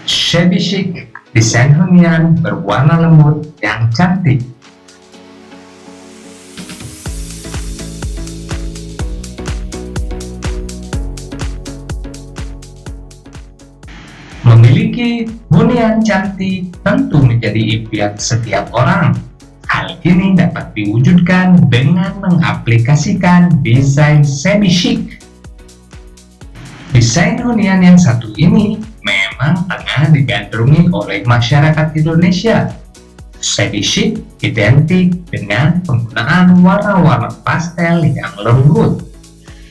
Shabby chic, desain hunian berwarna lembut yang cantik. Memiliki hunian cantik tentu menjadi impian setiap orang. Hal ini dapat diwujudkan dengan mengaplikasikan desain shabby chic. Desain hunian yang satu ini memang tengah digandrungi oleh masyarakat Indonesia. Shabby chic identik dengan penggunaan warna-warna pastel yang lembut,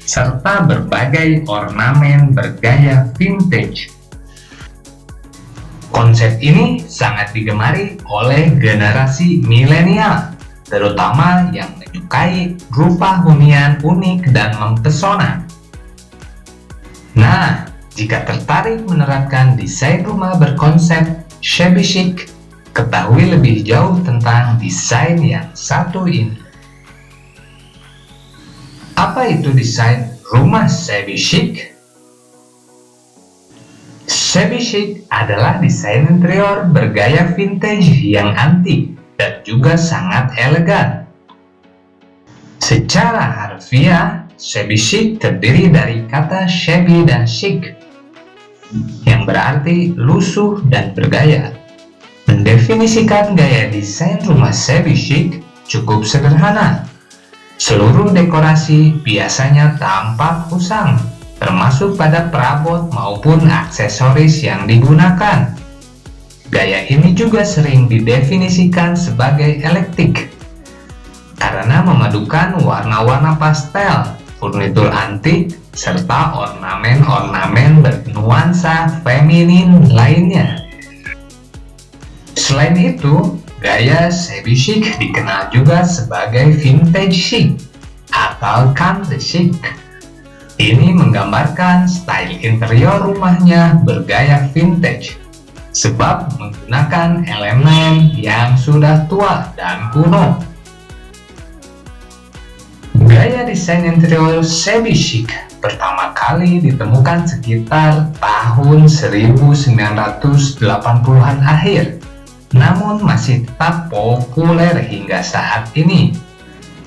serta berbagai ornamen bergaya vintage. Konsep ini sangat digemari oleh generasi milenial, terutama yang menyukai rupa hunian unik dan mempesona. Nah, jika tertarik menerapkan desain rumah berkonsep shabby chic, ketahui lebih jauh tentang desain yang satu ini. Apa itu desain rumah shabby chic? Shabby chic adalah desain interior bergaya vintage yang antik dan juga sangat elegan. Secara harfiah, shabby chic terdiri dari kata shabby dan chic, yang berarti lusuh dan bergaya. Mendefinisikan gaya desain rumah shabby chic cukup sederhana. Seluruh dekorasi biasanya tampak usang, termasuk pada perabot maupun aksesoris yang digunakan. Gaya ini juga sering didefinisikan sebagai eklektik, karena memadukan warna-warna pastel, furnitur antik, serta ornamen-ornamen bernuansa feminin lainnya. Selain itu, gaya shabby chic dikenal juga sebagai vintage chic atau country chic. Ini menggambarkan style interior rumahnya bergaya vintage, sebab menggunakan elemen yang sudah tua dan kuno. Gaya desain interior shabby chic pertama kali ditemukan sekitar tahun 1980-an akhir, namun masih tetap populer hingga saat ini.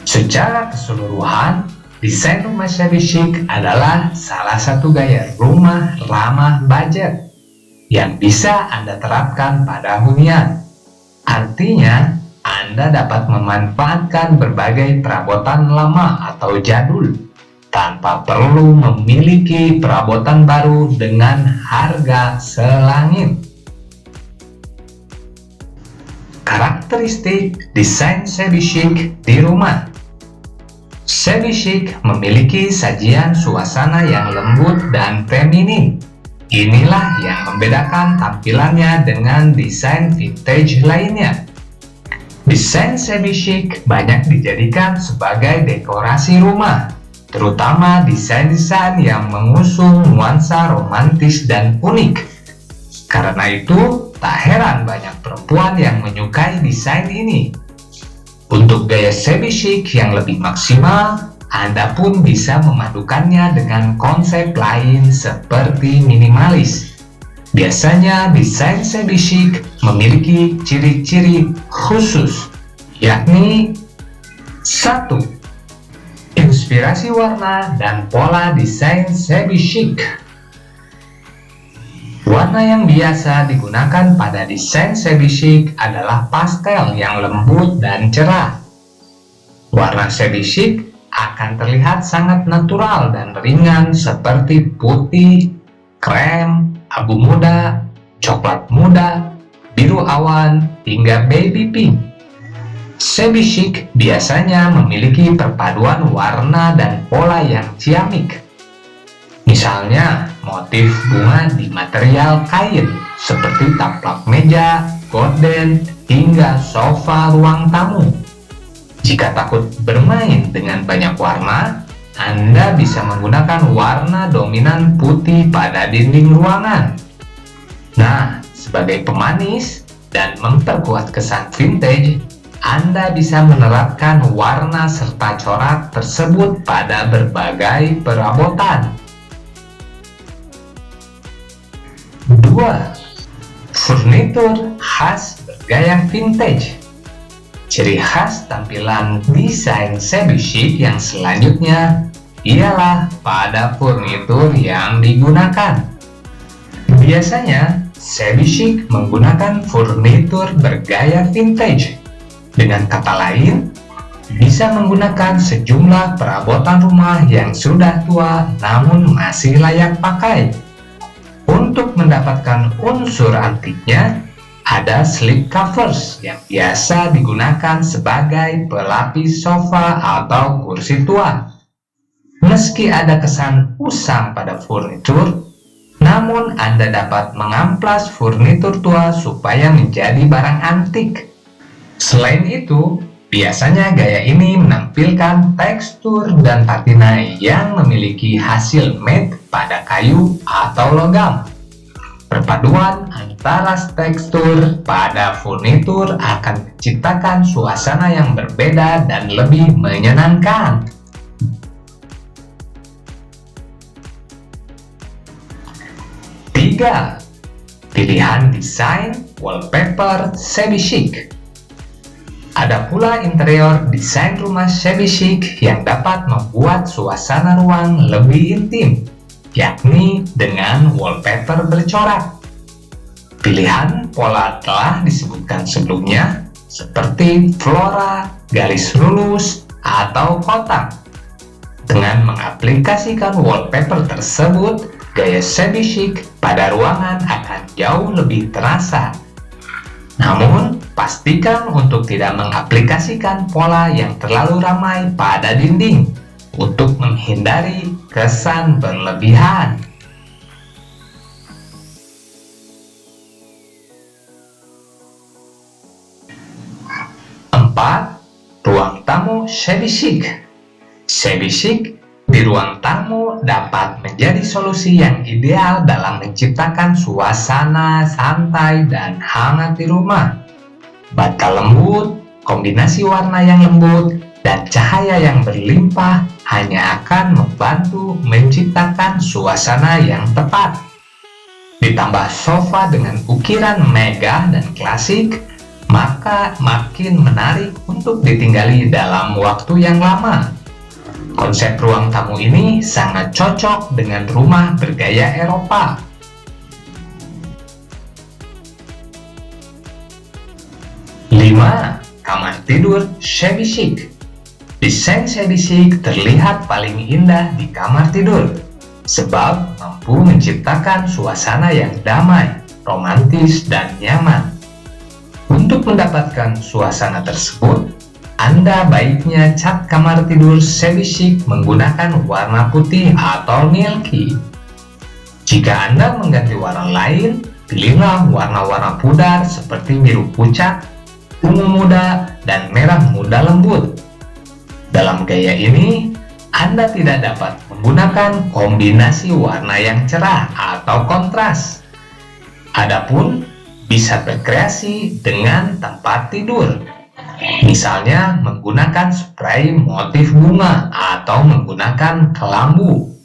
Secara keseluruhan, desain rumah shabby chic adalah salah satu gaya rumah ramah budget yang bisa Anda terapkan pada hunian. Artinya, Anda dapat memanfaatkan berbagai perabotan lama atau jadul tanpa perlu memiliki perabotan baru dengan harga selangit. Karakteristik desain shabby chic di rumah. Shabby chic memiliki sajian suasana yang lembut dan feminin. Inilah yang membedakan tampilannya dengan desain vintage lainnya. Desain shabby chic banyak dijadikan sebagai dekorasi rumah, terutama desain-desain yang mengusung nuansa romantis dan unik. Karena itu, tak heran banyak perempuan yang menyukai desain ini. Untuk gaya shabby chic yang lebih maksimal, Anda pun bisa memadukannya dengan konsep lain seperti minimalis. Biasanya desain shabby chic memiliki ciri-ciri khusus, yakni 1. Inspirasi warna dan pola desain shabby chic. Warna yang biasa digunakan pada desain shabby chic adalah pastel yang lembut dan cerah. Warna shabby chic akan terlihat sangat natural dan ringan seperti putih, krem, abu muda, coklat muda, biru awan, hingga baby pink. Shabby chic biasanya memiliki perpaduan warna dan pola yang ciamik. Misalnya, motif bunga di material kain seperti taplak meja, gorden, hingga sofa ruang tamu. Jika takut bermain dengan banyak warna, Anda bisa menggunakan warna dominan putih pada dinding ruangan. Nah, sebagai pemanis dan memperkuat kesan vintage, Anda bisa menerapkan warna serta corak tersebut pada berbagai perabotan. 2. Furnitur khas bergaya vintage. Ciri khas tampilan desain shabby chic yang selanjutnya ialah pada furnitur yang digunakan. Biasanya, shabby chic menggunakan furnitur bergaya vintage. Dengan kata lain, bisa menggunakan sejumlah perabotan rumah yang sudah tua namun masih layak pakai. Untuk mendapatkan unsur antiknya, ada slip covers yang biasa digunakan sebagai pelapis sofa atau kursi tua. Meski ada kesan usang pada furnitur, namun Anda dapat mengamplas furnitur tua supaya menjadi barang antik. Selain itu, biasanya gaya ini menampilkan tekstur dan patina yang memiliki hasil matte pada kayu atau logam. Perpaduan antara tekstur pada furnitur akan menciptakan suasana yang berbeda dan lebih menyenangkan. 3. Pilihan desain wallpaper shabby chic. Ada pula interior desain rumah shabby chic yang dapat membuat suasana ruang lebih intim, yakni dengan wallpaper bercorak. Pilihan pola telah disebutkan sebelumnya, seperti flora, garis lurus, atau kotak. Dengan mengaplikasikan wallpaper tersebut, gaya shabby chic pada ruangan akan jauh lebih terasa. Namun, pastikan untuk tidak mengaplikasikan pola yang terlalu ramai pada dinding untuk menghindari kesan berlebihan. 4. Ruang tamu shabby chic. Shabby chic di ruang tamu dapat menjadi solusi yang ideal dalam menciptakan suasana santai dan hangat di rumah. Bata lembut, kombinasi warna yang lembut, dan cahaya yang berlimpah hanya akan membantu menciptakan suasana yang tepat. Ditambah sofa dengan ukiran megah dan klasik, maka makin menarik untuk ditinggali dalam waktu yang lama. Konsep ruang tamu ini sangat cocok dengan rumah bergaya Eropa. 5. Kamar tidur shabby chic. Desain shabby chic terlihat paling indah di kamar tidur, sebab mampu menciptakan suasana yang damai, romantis, dan nyaman. Untuk mendapatkan suasana tersebut, Anda baiknya cat kamar tidur shabby chic menggunakan warna putih atau milky. Jika Anda mengganti warna lain, pilihlah warna-warna pudar seperti biru pucat, ungu muda, dan merah muda lembut. Dalam gaya ini, Anda tidak dapat menggunakan kombinasi warna yang cerah atau kontras. Adapun, bisa berkreasi dengan tempat tidur. Misalnya menggunakan spray motif bunga atau menggunakan kelambu.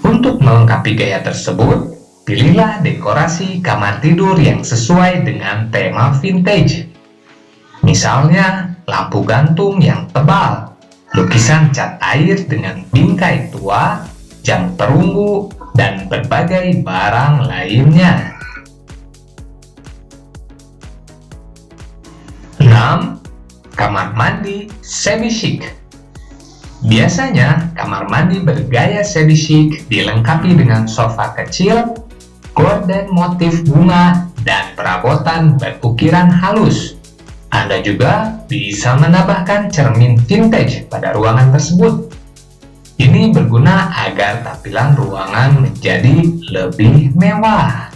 Untuk melengkapi gaya tersebut, pilihlah dekorasi kamar tidur yang sesuai dengan tema vintage. Misalnya lampu gantung yang tebal, lukisan cat air dengan bingkai tua, jam perunggu, dan berbagai barang lainnya. 6. Kamar mandi shabby chic. Biasanya, kamar mandi bergaya shabby chic dilengkapi dengan sofa kecil, gorden motif bunga, dan perabotan berukiran halus. Anda juga bisa menambahkan cermin vintage pada ruangan tersebut. Ini berguna agar tampilan ruangan menjadi lebih mewah.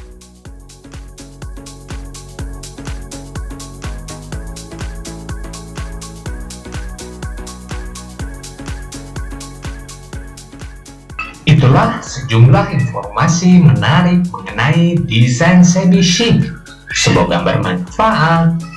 Itulah sejumlah informasi menarik mengenai desain shabby chic. Semoga bermanfaat.